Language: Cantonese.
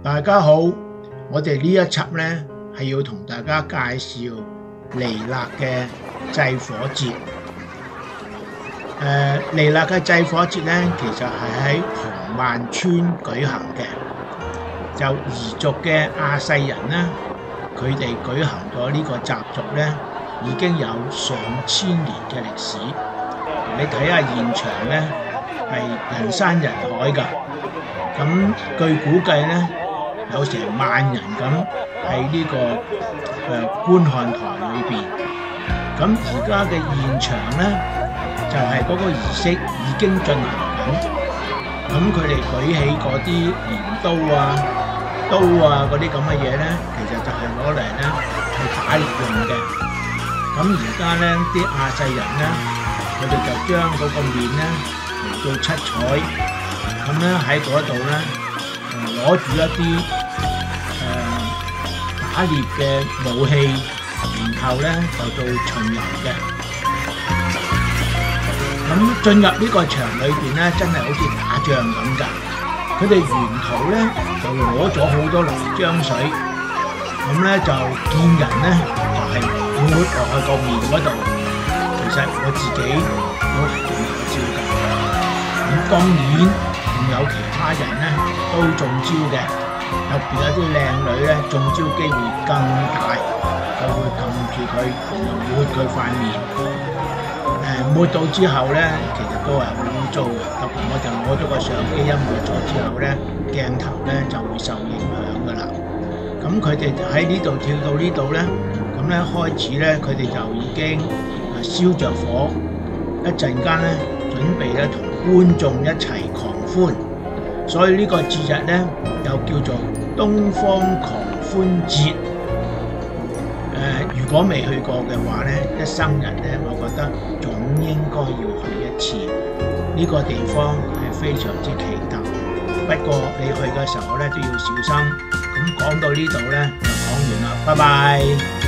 大家好，我哋呢一輯呢係要同大家介紹彌勒嘅祭火節。彌勒嘅祭火節呢，其實係喺紅萬村舉行嘅，就彝族嘅亞細人呢，佢哋舉行咗呢個習俗呢，已經有上千年嘅歷史。你睇下現場呢，係人山人海㗎。咁據估計呢，有成萬人咁喺呢個觀看台裏邊。咁而家嘅現場呢，就係嗰個儀式已經進行緊。咁佢哋舉起嗰啲鐮刀啊、刀啊嗰啲咁嘅嘢呢，其實就係攞嚟呢去打獵用嘅。咁而家呢啲亞細人呢，佢哋就將嗰個面呢嚟到七彩。咁咧喺嗰度咧，攞住一啲打獵嘅武器，然後咧就到巡遊嘅。咁進入呢個場裏邊咧，真係好似打仗咁㗎。佢哋沿途咧就攞咗好多泥漿水，咁咧就見人咧就係抹落去個面嗰度。其實我自己都係中咗招㗎。咁當然。仲有其他人咧都中招嘅，特別有啲靚女咧中招機會更大，就會撳住佢，然後抹佢塊面。抹到之後咧，其實都係好污糟嘅。特別我就攞咗個相機一抹咗之後咧，鏡頭咧就會受影響㗎啦。咁佢哋喺呢度跳到呢度咧，咁咧開始咧佢哋就已經燒着火，一陣間咧準備咧同觀眾一齊狂歡，所以呢個節日呢，又叫做東方狂歡節。如果未去過嘅話呢，一生人呢，我覺得總應該要去一次。呢個地方係非常之奇特，不過你去嘅時候呢，都要小心。咁講到呢度呢，就講完啦，拜拜。